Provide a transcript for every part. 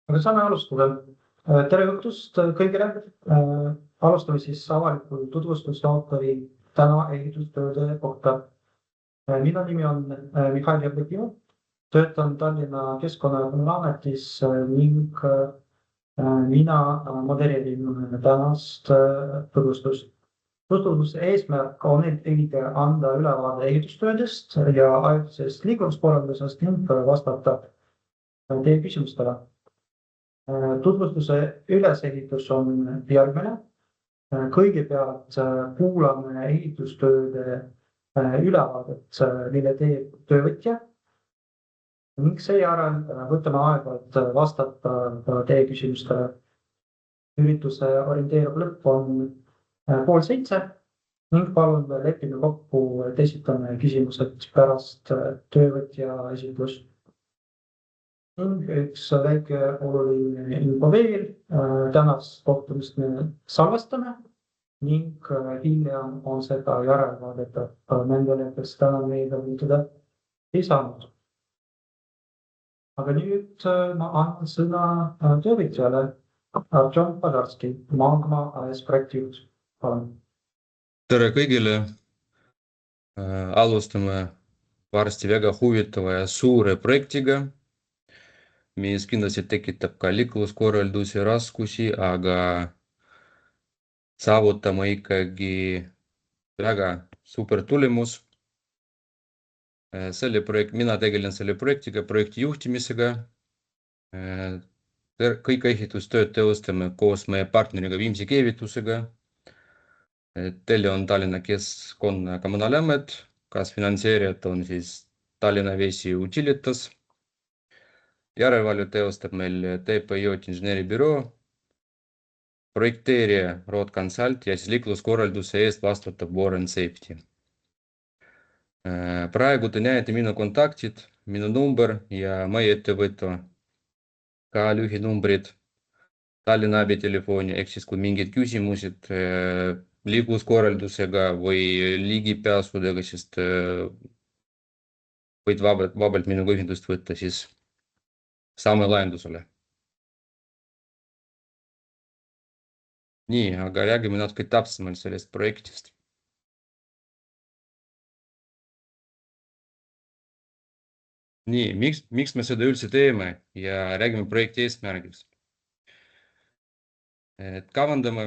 aga saame alustada. Tere õhtust kõigile. Alustame siis avalikul tutvustust autori täna ehitustööde kohta. Minu nimi on Mihhail Jevdokimov, töötan Tallinna Keskkonnaametis ning mina modereerin tänast tutvustust. Tutvustuse eesmärk on eelkõige anda ülevaade ehitustöödest ja ajutisest liikluskorraldusest ning vastata teie küsimustele. Tutvustuse ülesehitus on järgmine. Kõigepealt kuulame ehitustööde ülevaadet, mille teeb töövõtja ning seejärel võtame aega, et vastata teie küsimustele. Ürituse orienteeriv lõpp on 6:30 ning palun lepime kokku, et esitame küsimused pärast töövõtja esitlust. Ning üks väike oluline info veel, tänast kohtumist me salvestame ning hiljem on seda järelvaadatav nendele, kes täna meiega liituda ei saanud. Aga nüüd ma annan sõna töövõtjale Artjom Padarski, Magma AS projektijuht. Palun. Tere kõigile. Alustame varsti väga huvitava ja suure projektiga, mis kindlasti tekitab ka liikluskorraldusi raskusi, aga saavutame ikkagi väga super tulemus. Mina tegelen selle projektiga, projekti juhtimisega. Kõik ehitustööd teostame koos meie partneriga Viimsi keevitusega. Teile on Tallinna Keskkonna Kommunaalamet, kas finantseerijad on siis Tallinna Vesi Utilitas. Järelevalve teostab meil TPJ inseneribüroo, projekteerija Road Consult ja siis liikluskorralduse eest vastutab Warren Safety. Praegu te näete minu kontaktid, minu number ja meie ettevõtte ka lühinumbrid, Tallinna abitelefoni, ehk siis kui mingid küsimused liikluskorraldusega või ligipääsudega, siis võid vabalt minuga ühendust võtta, siis saame lahendusele. Nii, aga räägime natuke täpsemalt sellest projektist. Nii, miks me seda üldse teeme ja räägime projekti eesmärgiks? Kavandame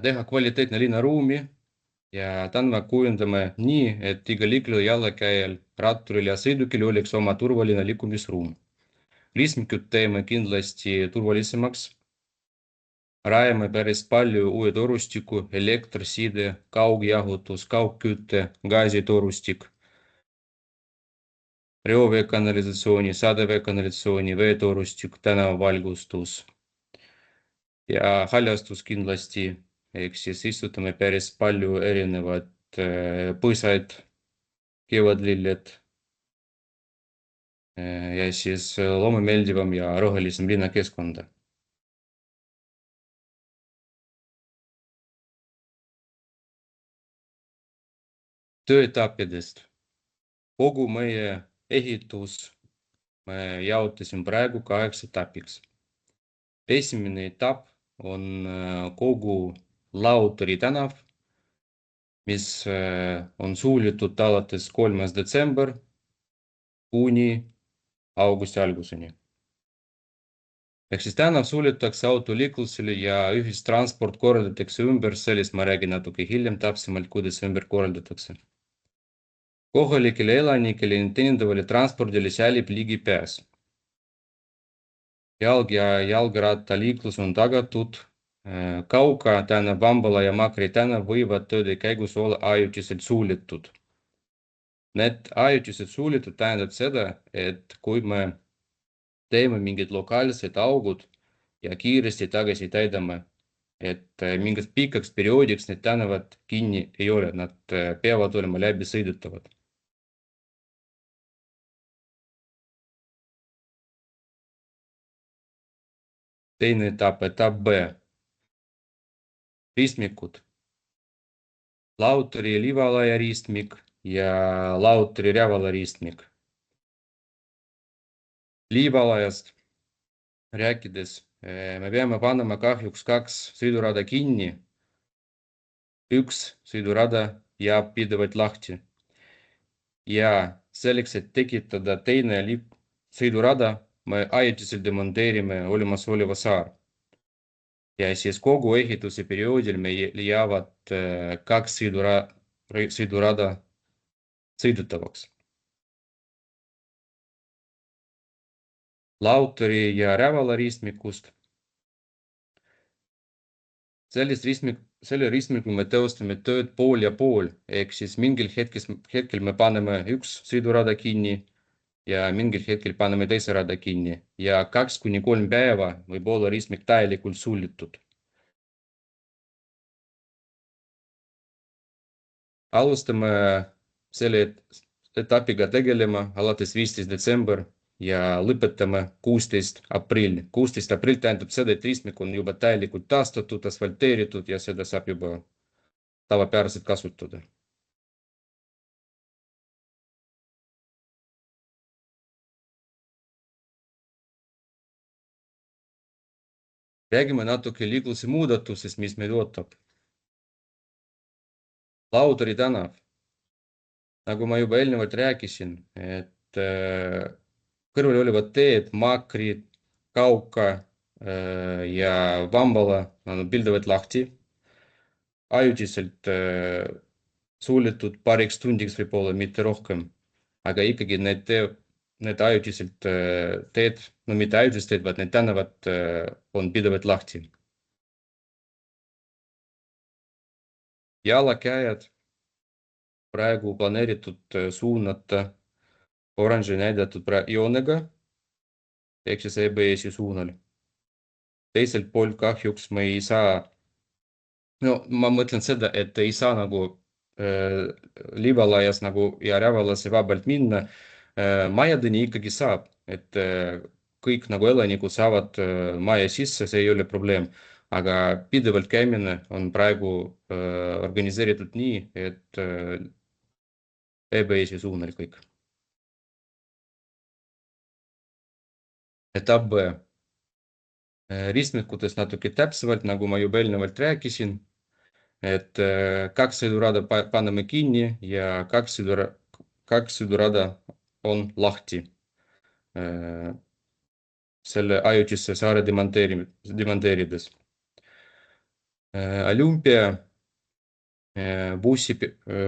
teha kvaliteetne linnaruumi ja täna kujundame nii, et iga liiklejal, jalakäijal, ratturil ja sõidukil oleks oma turvaline liikumisruum. Ristmikud teeme kindlasti turvalisemaks. Rajame päris palju uue torustiku, elektriside, kaugjahutus, kaugkütte, gaasitorustik, reoveekanalisatsiooni, sadeveekanalisatsiooni, veetorustik, tänavavalgustus ja haljastus kindlasti, ehk siis istutame päris palju erinevad põõsaid, kevadlilled ja siis loome meeldivam ja rohelisem linnakeskkonda. Tööetappidest. Kogu meie ehitus me jaotasin praegu 8 etapiks. Esimene etapp on kogu Lauteri tänav, mis on suulitud alates 3. detsember kuni augusti alguseni. Ehk siis tänav suulitakse autoliiklusele ja ühistransport korraldatakse ümber, sellest ma räägin natuke hiljem täpsemalt, kuidas ümber korraldatakse. Kohalikele elanikele ja teenindavale transpordile säilib ligipääs. Jalg- ja jalgrattaliiklus on tagatud. Kauka tänav, Vambala ja Makri tänav võivad tööde käigus olla ajutiselt suulitud. Need ajutiselt suulitud tähendab seda, et kui me teeme mingid lokaalsed augud ja kiiresti tagasi täidame, et mingis pikaks perioodiks need tänavad kinni ei ole, nad peavad olema läbi sõidutavad. Teine etapp, etapp B. Ristmikud. Lauteri Liivalaia ristmik ja Lauteri Rävala ristmik. Liivalaiast rääkides, me peame panema kahjuks 2 sõidurada kinni. Üks sõidurada jääb pidevalt lahti. Ja selleks, et tekitada teine sõidurada, me ajutiselt demonteerime olemasoleva saar. Ja siis kogu ehituse perioodil me jäävad 2 sõidurada sõidutavaks. Lauteri ja Rävala ristmikust. Selle ristmikul me teostame tööd pool ja pool, ehk siis mingil hetkel me paneme üks sõidurada kinni ja mingil hetkel paneme teise rada kinni ja 2–3 päeva võib olla ristmik täielikult sulitud. Alustame selle etapiga tegelema alates 15. detsember ja lõpetame 16. aprill. 16. aprill tähendab seda, et ristmik on juba täielikult taastatud, asfalteeritud ja seda saab juba tavapäraselt kasutada. Räägime natuke liikluse muudatusest, mis meid ootab. Laudari tänav. Nagu ma juba eelnevalt rääkisin, et kõrval olevad teed, Makri, Kauka ja Vambala on pildavalt lahti. Ajutiselt suletud paariks tundiks võib-olla, mitte rohkem. Aga ikkagi need ajutiselt teed, no mitte ajutiselt teed, vaid need tänavad on pidevalt lahti. Jalakäijad praegu planeeritud suunata oranži näidatud joonega, ehk siis EBS-i suunal. Teiselt poolt kahjuks me ei saa, no ma mõtlen seda, et ei saa nagu Liivalajas nagu ja Rävalasse vabalt minna. Majadeni ikkagi saab, et kõik nagu elanikud saavad maja sisse, see ei ole probleem. Aga pidevalt käimine on praegu organiseeritud nii, et EBS-i suunal kõik. Etapp B. Ristmikutest natuke täpsemalt, nagu ma juba eelnevalt rääkisin, et 2 sõidurada paneme kinni ja 2 sõidurada on lahti selle ajutise saare demonteerides. Olümpia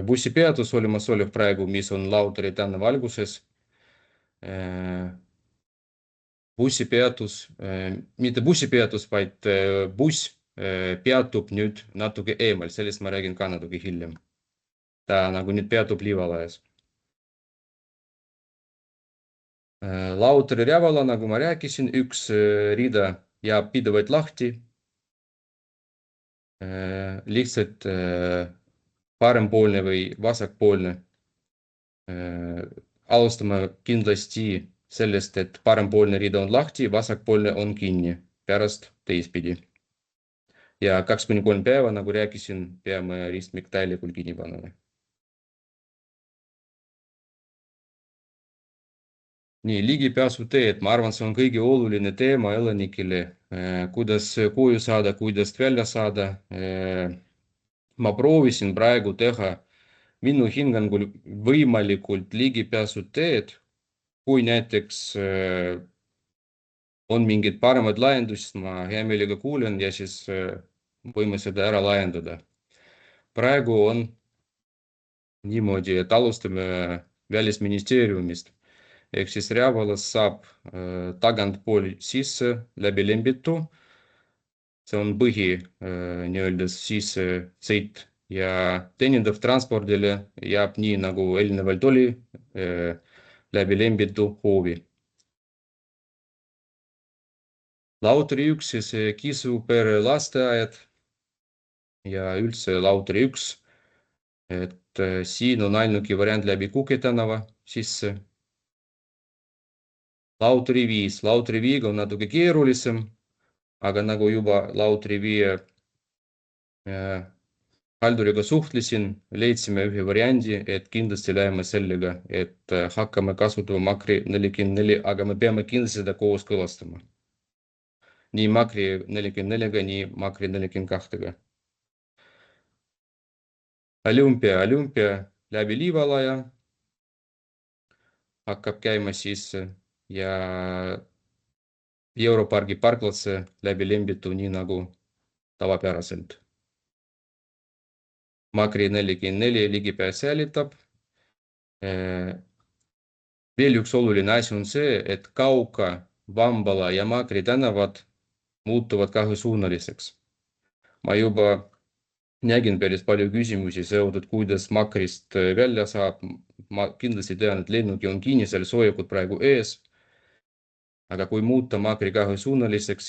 bussipeatus olemasolev praegu, mis on Lauteri tänava alguses. Bussipeatus, mitte bussipeatus, vaid buss peatub nüüd natuke eemal, sellest ma räägin ka natuke hiljem. Ta nagu nüüd peatub Liivalajas. Lauteri Rävala, nagu ma rääkisin, üks rida jääb pidevalt lahti. Lihtsalt parempoolne või vasakpoolne. Alustame kindlasti sellest, et parempoolne rida on lahti, vasakpoolne on kinni, pärast teistpidi. Ja 2–3 päeva, nagu rääkisin, peame ristmik täielikult kinni panema. Nii, ligipääsuteed, ma arvan, see on kõige oluline teema elanikele, kuidas koju saada, kuidas välja saada. Ma proovisin praegu teha minu hinnangul võimalikult ligipääsuteed, kui näiteks on mingid paremad lahendused, ma hea meelega kuulen ja siis võime seda ära lahendada. Praegu on niimoodi, et alustame Välisministeeriumist. Ehk siis Rävalas saab tagantpool sisse läbi Lembitu. See on nii-öelda sissesõit ja teenindav transpordile jääb nii, nagu eelnevalt oli, läbi Lembitu hoovi. Lauteri 1, siis Kisu pere lasteaed ja üldse Lauteri 1, et siin on ainuke variant läbi Kuke tänava sisse. Lauteri 5, Lauteri 5 on natuke keerulisem, aga nagu juba Lauteri 5 halduriga suhtlesin, leidsime ühe variandi, et kindlasti läheme sellega, et hakkame kasutama Makri 44, aga me peame kindlasti seda kooskõlastama. nii Makri 44-ga, nii Makri 42-ga. Olümpia läbi Liivalaia hakkab käima sisse ja Europargi parklasse läbi Lembitu, nii nagu tavapäraselt. Makri 44 ligipääs säilitab. Veel üks oluline asi on see, et Kauka, Vambala ja Makri tänavad muutuvad kahesuunaliseks. Ma juba nägin päris palju küsimusi seotud, kuidas Makrist välja saab. Ma kindlasti tean, et lennuki on kinni, seal soojakud praegu ees. Aga kui muuta Makri kahesuunaliseks,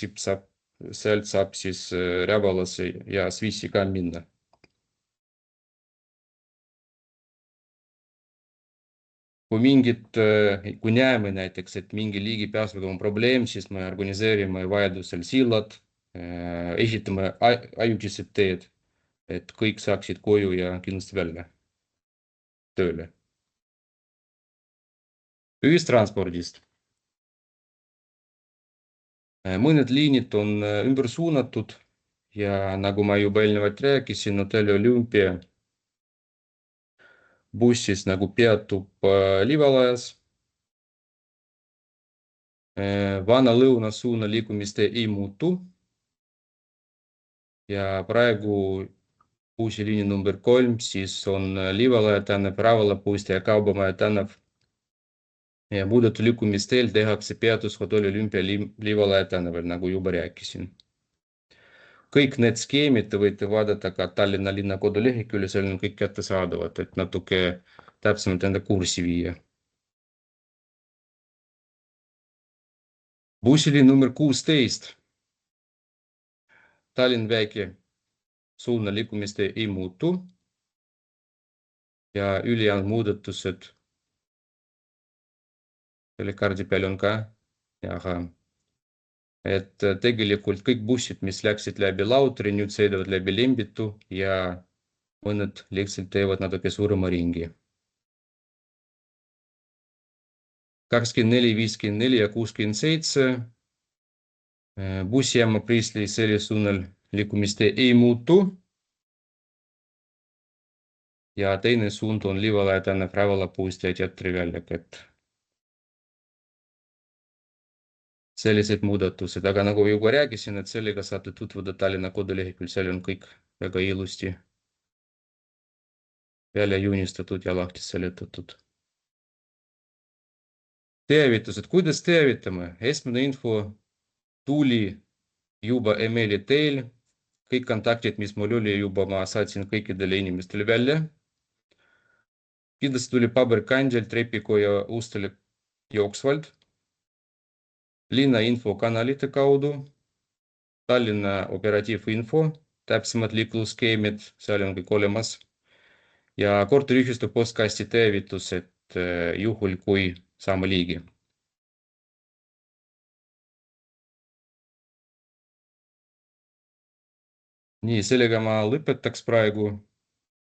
sealt saab siis Rävalasse ja Swissi ka minna. Kui näeme näiteks, et mingi ligipääsuga on probleem, siis me organiseerime vajadusel sillad, esitame ajutised teed, et kõik saaksid koju ja kindlasti välja tööle. Ühistranspordist. Mõned liinid on ümber suunatud ja nagu ma juba eelnevalt rääkisin, Hotelli Olümpia bussis nagu peatub Liivalajas. Vana lõunasuuna liikumiste ei muutu. Ja praegu bussiliini number 3, siis on Liivalaia tänav, Ravala puiestee ja Kaubamaja tänav. Ja muudetud liikumisteel tehakse peatus Hotelli Olümpia Liivalaia tänaval, nagu juba rääkisin. Kõik need skeemid te võite vaadata ka Tallinna linna koduleheküljel, seal on kõik kättesaadavad, et natuke täpsemalt enda kurssi viia. Bussiliin number 16. Tallinn-Väike suuna liikumiste ei muutu. Ja ülejäänud muudatused selle kaardi peal on ka. Et tegelikult kõik bussid, mis läksid läbi Lautri, nüüd sõidavad läbi Lembitu ja mõned lihtsalt teevad natuke suurema ringi. 24, 54 ja 67 bussijaama Priisli selles suunal liikumiste ei muutu. Ja teine suund on Liivalaia tänav, Rävala puiestee ja teatri väljak, et sellised muudatused, aga nagu juba rääkisin, et sellega saate tutvuda Tallinna koduleheküljel, seal on kõik väga ilusti välja joonistatud ja lahti seletatud. Teavitused, kuidas teavitame? Esmane info tuli juba emaili teel. Kõik kontaktid, mis mul oli juba, ma saatsin kõikidele inimestele välja. Kindlasti tuli paberkandjal trepikoja ustele jooksvalt. Linna infokanalite kaudu, Tallinna operatiivinfo, täpsemad liiklusskeemid, seal on kõik olemas. Ja korteriühistu postkasti teavitused juhul, kui saame ligi. Nii, sellega ma lõpetaks praegu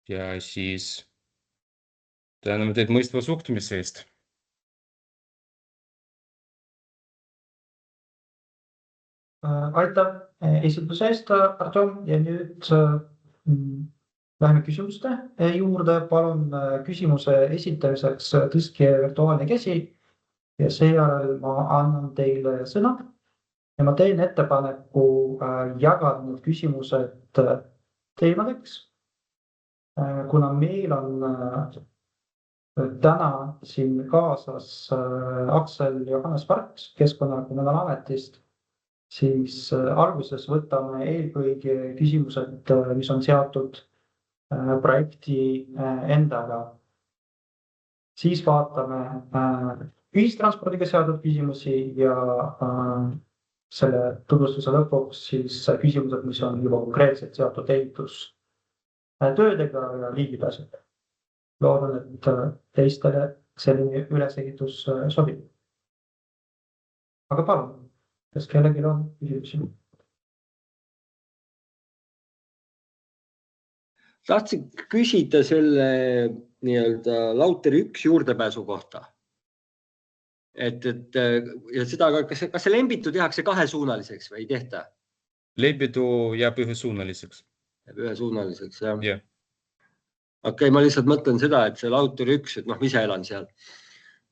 ja siis täname teid mõistva suhtumise eest. Aitäh esitluse eest, Artjom, ja nüüd läheme küsimuste juurde. Palun küsimuse esitamiseks tõstke virtuaalne käsi ja seejärel ma annan teile sõna. Ja ma teen ettepaneku jagada need küsimused teemadeks, kuna meil on täna siin kaasas Aksel Johannes Parks Keskkonnaametist. Siis alguses võtame eelkõige küsimused, mis on seotud projekti endaga. Siis vaatame ühistranspordiga seotud küsimusi ja selle tutvustuse lõpuks siis küsimused, mis on juba konkreetselt seotud ehitustöödega ja ligipääsuga. Loodan, et teistele selline ülesehitus sobib. Aga palun. Kas kellelgi on küsimusi? Tahtsin küsida selle Lauteri 1 juurdepääsu kohta. ja seda, kas see Lembitu tehakse kahesuunaliseks või ei tehta? Lepidu jääb ühesuunaliseks. Jääb ühesuunaliseks, jah. Yeah. Okei, ma lihtsalt mõtlen seda, et see Lauteri 1, et ise elan seal.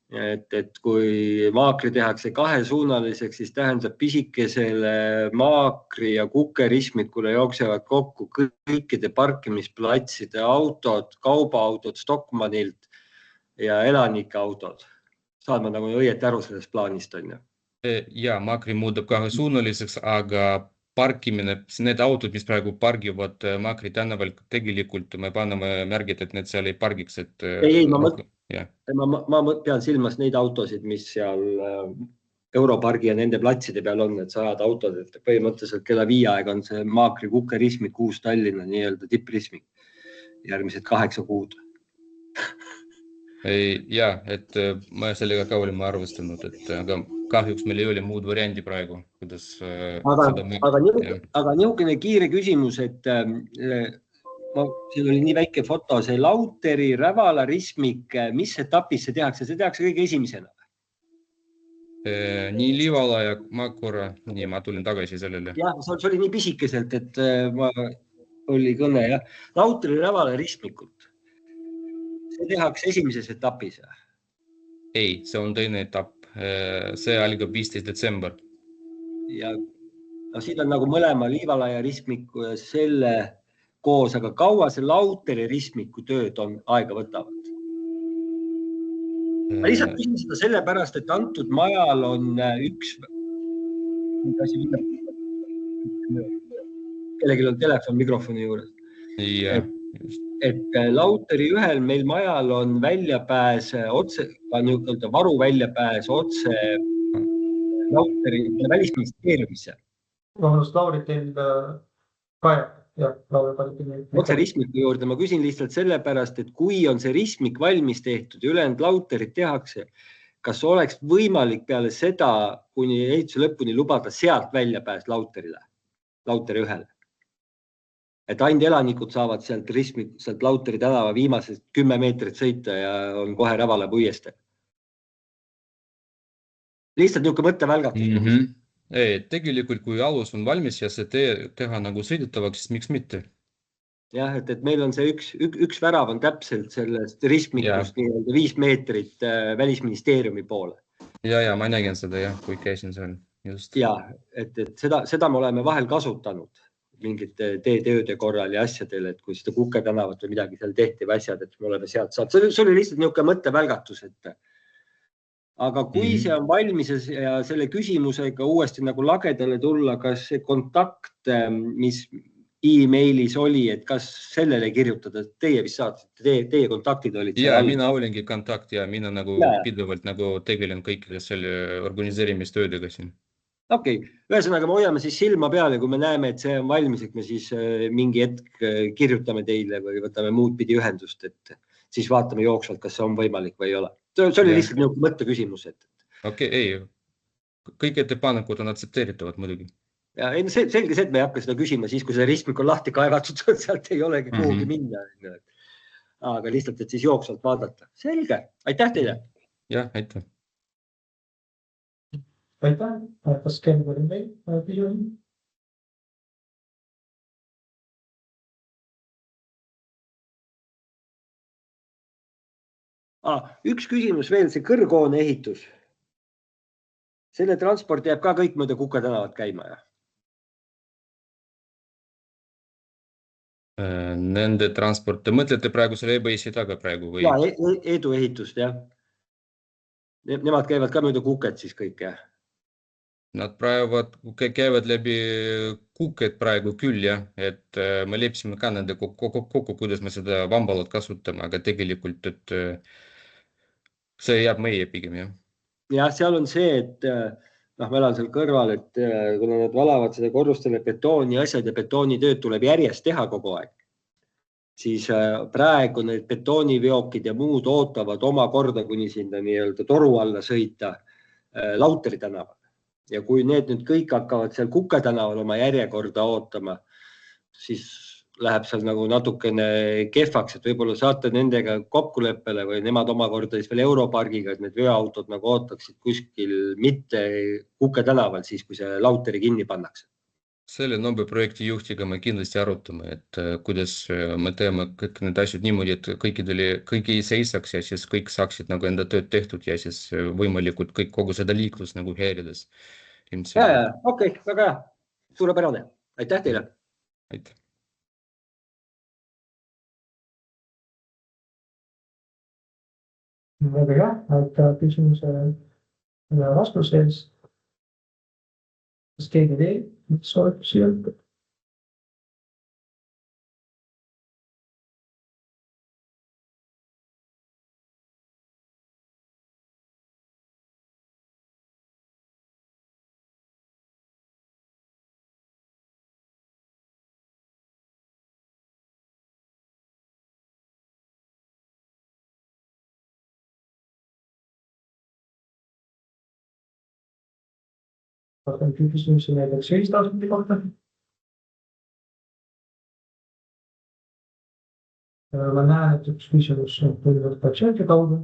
Et kui maakri tehakse kahesuunaliseks, siis tähendab pisikesele maakri ja kukeristmikule jooksevad kokku kõikide parkimisplatside autod, kaubaautod Stockmannilt ja elanike autod. Saad ma nagu õieti aru sellest plaanist, on ju? Ja, maakri muudab kahesuunaliseks, aga parkimine, need autod, mis praegu pargivad Maakri tänaval, tegelikult me paneme märgid, et need seal ei pargiks. Ma pean silmas neid autosid, mis seal Europargi ja nende platside peal on, et sajad autod, et põhimõtteliselt kella 5 aega on see Maakri kukerismik uus Tallinna nii-öelda tipprismik järgmised 8 kuud. Ja, et ma sellega ka olime arvestanud, et aga kahjuks meil ei ole muud variandi praegu, kuidas aga niisugune kiire küsimus, et siin oli nii väike foto, see Lauteri, Rävala, Ristmik, mis etapis see tehakse? See tehakse kõige esimesena? Nii Liivala ja Makura, nii ma tulin tagasi sellele. Jah, see oli nii pisikeselt, et oli kõne, jah. Lauteri, Rävala, Ristmikult. See tehakse esimeses etapis? Ei, see on teine etapp. See algab 15. detsember. Ja siin on nagu mõlema Liivala ja Ristmiku ja selle koos, aga kaua see Lauteri Ristmiku tööd on aega võtavad? Ma lihtsalt küsin seda sellepärast, et antud majal on üks kellelgi on telefon mikrofoni juures. Ja, et Lauteri ühel meil majal on väljapääs otse, nii-öelda varu väljapääs otse Lauteri välisministeeriumisse. Lauri teil Kaja ja Lauri Palipini. Otse Ristmiku juurde ma küsin lihtsalt sellepärast, et kui on see Ristmik valmis tehtud ja ülejäänud Lauterit tehakse, kas oleks võimalik peale seda, kuni ehituse lõpuni lubada sealt väljapääs Lauterile, Lauteri ühele? Et ainult elanikud saavad sealt Lauteri tänava viimasest 10 meetrit sõita ja on kohe Rävala puiesteel. Lihtsalt niisugune mõttevälgatus. Tegelikult, kui alus on valmis ja see teha nagu sõidetavaks, siis miks mitte? Jah, et meil on see üks värav on täpselt sellest Ristmikust 5 meetrit välisministeeriumi poole. Ja ma nägin seda, jah, kui käisin seal. Just. Ja, et seda me oleme vahel kasutanud mingite teetööde korral ja asjadel, et kui seda Kuke tänavat või midagi seal tehti või asjad, et me oleme sealt saanud. See oli lihtsalt niisugune mõttevälgatus, et aga kui see on valmis ja selle küsimusega uuesti nagu lagedale tulla, kas see kontakt, mis e-mailis oli, et kas sellele kirjutada, teie vist saatsite, teie kontaktid olid? Ja, mina olingi kontakt ja mina nagu pidevalt nagu tegelen kõikide selle organiseerimistöödega siin. Okei, ühesõnaga me hoiame siis silma peale, kui me näeme, et see on valmis, et me siis mingi hetk kirjutame teile või võtame muud pidi ühendust, et siis vaatame jooksvalt, kas see on võimalik või ei ole. See oli lihtsalt niisugune mõtteküsimus. Okei, ei. Kõik ettepanekud on aktsepteeritavad muidugi. Ja selge see, et me ei hakka seda küsima siis, kui see Ristmik on lahti kaevatud, sealt ei olegi kuhugi minna. Aga lihtsalt, et siis jooksvalt vaadata. Selge, aitäh teile! Jah, aitäh! Aitäh, kas kell oli meil küsimusi? Üks küsimus veel, see kõrghoone ehitus. Selle transport jääb ka kõik mööda Kuke tänavat käima, jah? Nende transport, te mõtlete praegu selle e-base'i taga praegu või? Ja, Eedu ehitust, jah. Nemad käivad ka mööda Kuket siis kõik, jah? Nad käivad läbi Kuket praegu küll, jah, et me lepsime ka nende kokku, kuidas me seda vambalat kasutame, aga tegelikult, et see jääb meie pigem, jah. Jah, seal on see, et ma elan seal kõrval, et kuna nad valavad seda korrustele betooni asjad ja betoonitööd tuleb järjest teha kogu aeg, siis praegu need betooniveokid ja muud ootavad oma korda, kuni sinna nii-öelda toru alla sõita Lauteri tänaval. Ja kui need nüüd kõik hakkavad seal Kuke tänaval oma järjekorda ootama, siis läheb seal nagu natukene kehvaks, et võib-olla saate nendega kokkuleppele või nemad omakorda siis veel Europargiga, et need veoautod nagu ootaksid kuskil mitte Kuke tänaval siis, kui see lauteri kinni pannakse. Selle Nobel projekti juhtiga me kindlasti arutame, et kuidas me teeme kõik need asjad niimoodi, et kõigi ei seisaks ja siis kõik saaksid nagu enda tööd tehtud ja siis võimalikult kõik kogu seda liiklust nagu häirides. Okei, väga hea. Suurepärane. Aitäh teile. Aitäh. Väga hea, aitäh küsimuse ja vastuse eest. Kas keegi veel soovib siia? Rohkem küsimusi näiteks ühistranspordi kohta. Ma näen, et üks küsimus on tulnud patsienti kaudu.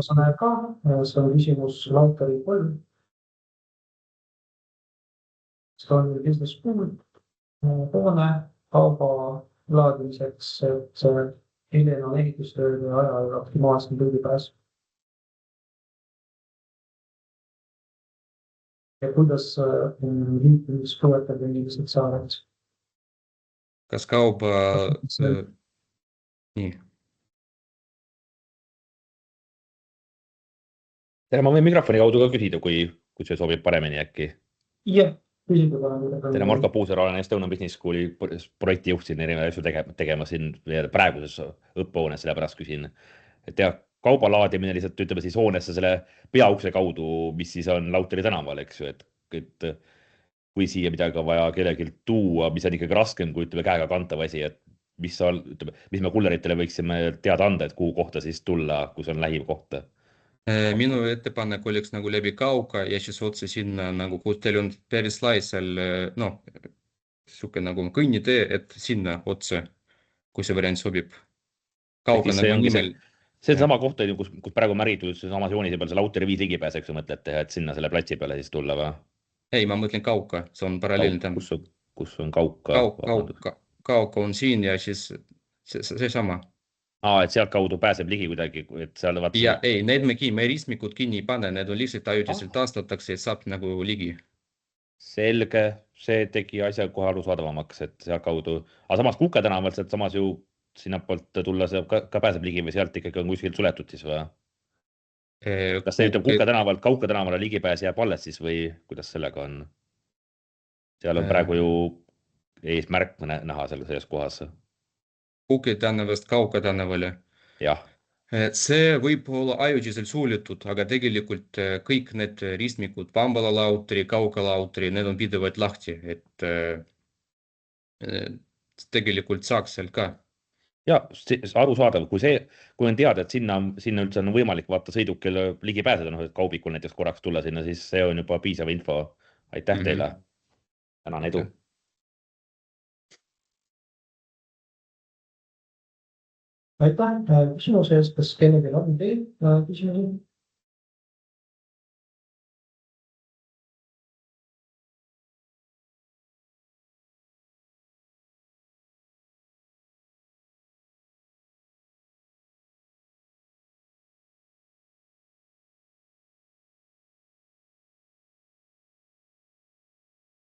Sa näed ka, see on küsimus lauteri 3. Estonian Business School hoone kauba laadimiseks, et milline on ehitustööde ajal optimaalsem ligipääs. Ja kuidas liikumispuuetega inimesed saavad? Kas kauba... Nii. Ma võin mikrofoni kaudu ka küsida, kui see sobib paremini äkki. Jah, küsida parem. Tere, Marko Puuser, olen Estonian Business Schooli projektijuht siin erinevaid asju tegema siin praeguses õppehoones, selle pärast küsin. Et kauba laadimine lihtsalt ütleme siis hoonesse selle peaukse kaudu, mis siis on Lauteri tänaval, eks ju, et kui siia midagi on vaja kellelgi tuua, mis on ikkagi raskem, kui ütleme käega kantav asi, et mis me kulleritele võiksime teada anda, et kuhu kohta siis tulla, kus on lähim kohta. Minu ettepanek oleks nagu läbi kauka ja siis otse sinna, nagu kus teil on päris lai seal, suke nagu kõnnitee, et sinna otse, kui see variant sobib. Kauka nagu nimel. See on sama koht, kus praegu märgitud samas joonise peal see Lauteri 5 ligipääs, eks mõtlete, et sinna selle platsi peale siis tulla või? Ei, ma mõtlen kauka, see on paralleelne. Kus on kauka? Kauka on siin ja siis see sama. Et sealt kaudu pääseb ligi kuidagi, et seal vaata... Ja ei, need me ristmikud kinni ei pane, need on lihtsalt ajutiselt taastatakse, et saab nagu ligi. Selge, see tegi asja kohe arusaadavamaks, et sealt kaudu... Aga samas Kuke tänavalt, sealt samas ju sinna poolt tulla ka pääseb ligi või sealt ikkagi on kuskilt suletud siis või? Kas see ütleb Kauke tänavale ligipääs jääb alles siis või kuidas sellega on? Seal on praegu ju eesmärk näha selles kohas. Kuke tänavast Kauka tänavale. Jah. See võib olla ajutiselt suulitud, aga tegelikult kõik need ristmikud, Vambala lauteri, Kauka lauteri, need on pidevalt lahti, et tegelikult saaks seal ka. Ja, arusaadav, kui on teada, et sinna üldse on võimalik vaata sõidukil ligi pääseda, et kaubikul näiteks korraks tulla sinna, siis see on juba piisav info. Aitäh teile. Tänan edu. Aitäh küsimuse eest, kas kellelgi on veel küsimusi?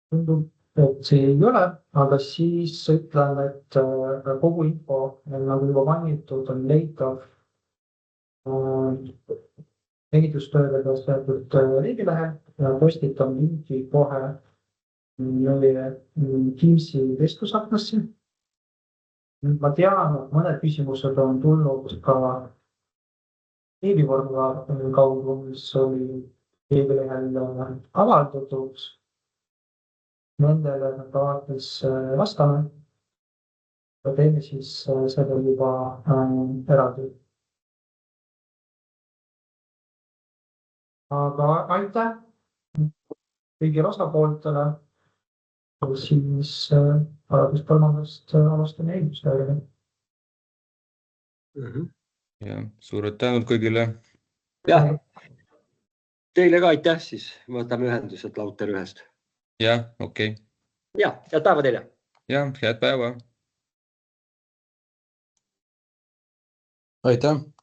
Tundub, et see ei ole, aga siis ütlen, et kogu info, nagu juba mainitud, on leitav ehitustöödega seotud riigilehel ja postitan linki kohe meie Teamsi vestlusaknasse. Ma tean, et mõned küsimused on tulnud ka veebivormi kaudu, mis oli veebilehel avaldatud. Nendele näiteks vastame ja teeme siis seda juba eraldi. aga aitäh kõigile osapooltele. Siis alates 3. alustame eelmise järgi. Ja suured tänud kõigile. Jah, teile ka aitäh siis. Võtame ühendused Lauter 1-st. Ja, okei. Ja, head päeva teile. Ja, head päeva. Aitäh!